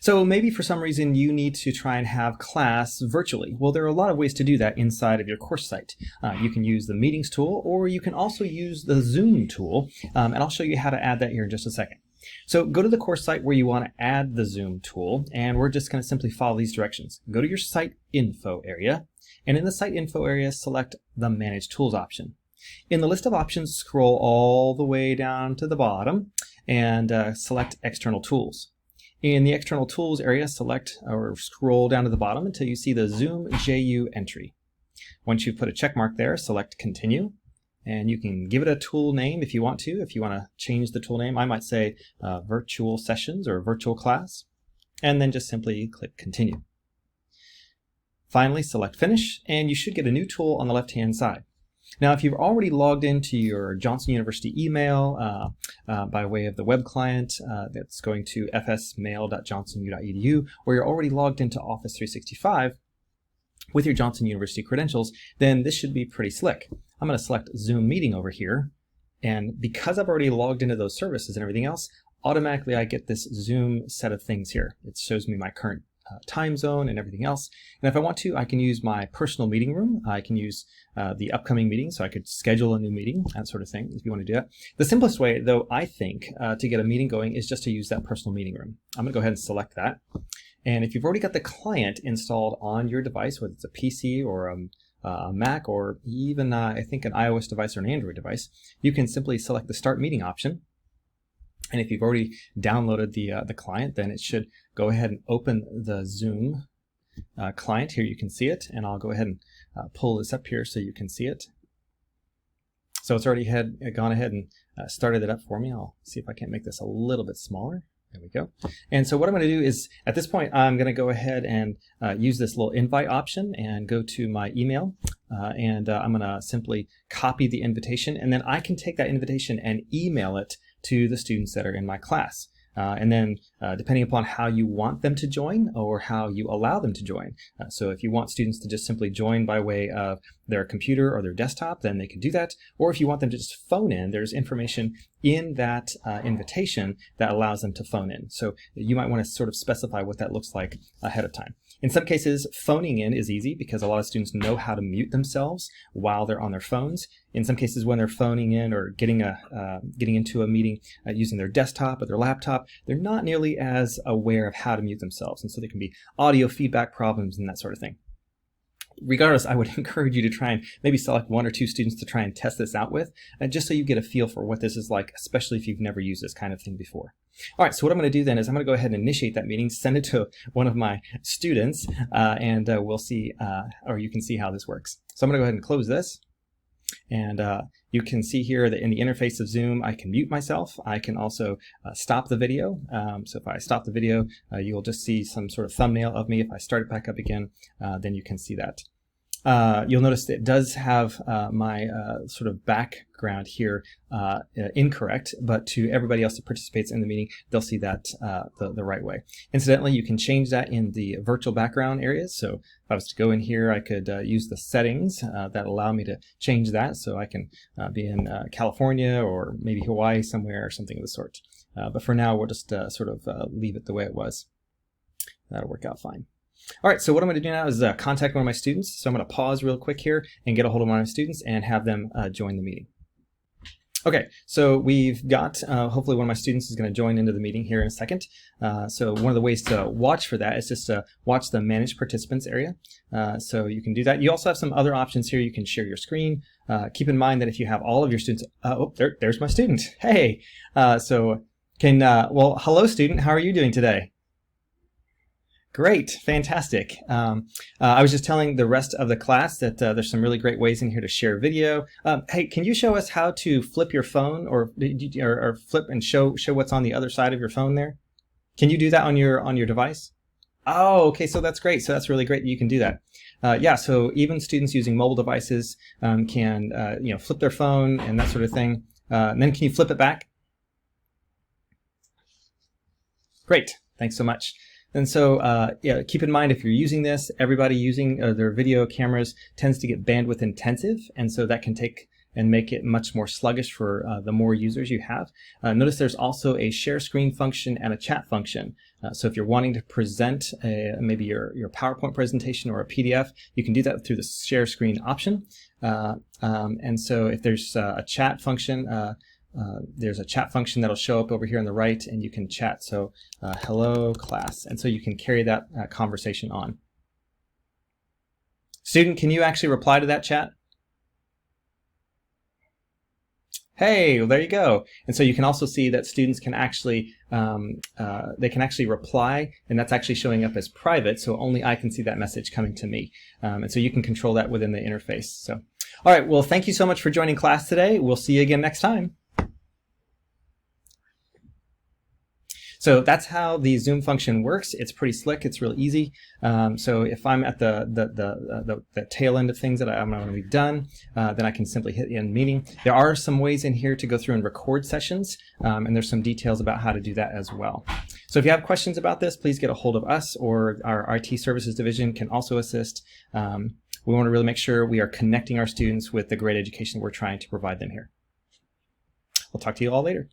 So maybe for some reason you need to try and have class virtually. Well, there are a lot of ways to do that inside of your course site. You can use the meetings tool, or you can also use the Zoom tool, and I'll show you how to add that here in just a second. So go to the course site where you want to add the Zoom tool, and we're just going to simply follow these directions. Go to your site info area, and in the site info area, select the Manage Tools option. In the list of options, scroll all the way down to the bottom and select External Tools. In the External Tools area, select or scroll down to the bottom until you see the Zoom JU entry. Once you've put a check mark there, select Continue, and you can give it a tool name if you want to. If you want to change the tool name, I might say Virtual Sessions or Virtual Class, and then just simply click Continue. Finally, select Finish, and you should get a new tool on the left-hand side. Now, if you've already logged into your Johnson University email by way of the web client that's going to fsmail.johnsonu.edu, or you're already logged into Office 365 with your Johnson University credentials, then this should be pretty slick. I'm going to select Zoom Meeting over here, and because I've already logged into those services and everything else, automatically I get this Zoom set of things here. It shows me my current time zone and everything else. And if I want to, I can use my personal meeting room. I can use the upcoming meeting, so I could schedule a new meeting, that sort of thing, if you want to do that. The simplest way, though, I think, to get a meeting going is just to use that personal meeting room. I'm going to go ahead and select that. And if you've already got the client installed on your device, whether it's a PC or a Mac, or even, I think, an iOS device or an Android device, you can simply select the Start Meeting option. And if you've already downloaded the client, then it should go ahead and open the Zoom client. Here you can see it, and I'll go ahead and pull this up here so you can see it. So it's already gone ahead and started it up for me. I'll see if I can't make this a little bit smaller. There we go. And so what I'm going to do is, at this point, I'm going to go ahead and use this little invite option and go to my email, and I'm going to simply copy the invitation, and then I can take that invitation and email it to the students that are in my class. And then depending upon how you want them to join or how you allow them to join. So if you want students to just simply join by way of their computer or their desktop, then they can do that. Or if you want them to just phone in, there's information in that invitation that allows them to phone in. So you might want to sort of specify what that looks like ahead of time. In some cases, phoning in is easy because a lot of students know how to mute themselves while they're on their phones. In some cases, when they're phoning in or getting into a meeting using their desktop or their laptop, they're not nearly as aware of how to mute themselves. And so there can be audio feedback problems and that sort of thing. Regardless, I would encourage you to try and maybe select one or two students to try and test this out with, just so you get a feel for what this is like, especially if you've never used this kind of thing before. All right, so what I'm going to do then is I'm going to go ahead and initiate that meeting, send it to one of my students, and we'll see, or you can see how this works. So I'm going to go ahead and close this. And you can see here that in the interface of Zoom, I can mute myself. I can also stop the video. So if I stop the video, you'll just see some sort of thumbnail of me. If I start it back up again, then you can see that. You'll notice that it does have my sort of background here incorrect, but to everybody else that participates in the meeting, they'll see that the right way. Incidentally, you can change that in the virtual background areas. So if I was to go in here, I could use the settings that allow me to change that. So I can be in California or maybe Hawaii somewhere or something of the sort. But for now, we'll just sort of leave it the way it was. That'll work out fine. All right, so what I'm going to do now is contact one of my students. So I'm going to pause real quick here and get a hold of one of my students and have them join the meeting. Okay, so we've got, hopefully one of my students is going to join into the meeting here in a second. So one of the ways to watch for that is just to watch the Manage Participants area. So you can do that. You also have some other options here. You can share your screen. Keep in mind that if you have all of your students, there's my student. Hey, well, hello student, how are you doing today? Great, fantastic. I was just telling the rest of the class that there's some really great ways in here to share video. Hey, can you show us how to flip your phone or flip and show what's on the other side of your phone there? Can you do that on your device? Oh, okay, so that's great. So that's really great that you can do that. Yeah, so even students using mobile devices can flip their phone and that sort of thing. And then can you flip it back? Great, thanks so much. And so keep in mind, if you're using this, everybody using their video cameras tends to get bandwidth intensive, and so that can take and make it much more sluggish for the more users you have. Notice there's also a share screen function and a chat function. So if you're wanting to present maybe your PowerPoint presentation or a PDF, you can do that through the share screen option. And so if there's a chat function, that'll show up over here on the right, and you can chat. So hello class, and so you can carry that conversation on. Student, can you actually reply to that chat? Hey, well, there you go. And so you can also see that students can actually reply, and that's actually showing up as private, so only I can see that message coming to me. And so you can control that within the interface. So, all right, well, thank you so much for joining class today. We'll see you again next time. So that's how the Zoom function works. It's pretty slick. It's real easy. So if I'm at the tail end of things that I'm going to be done, then I can simply hit end meeting. There are some ways in here to go through and record sessions, and there's some details about how to do that as well. So if you have questions about this, please get a hold of us, or our IT services division can also assist. We want to really make sure we are connecting our students with the great education we're trying to provide them here. We'll talk to you all later.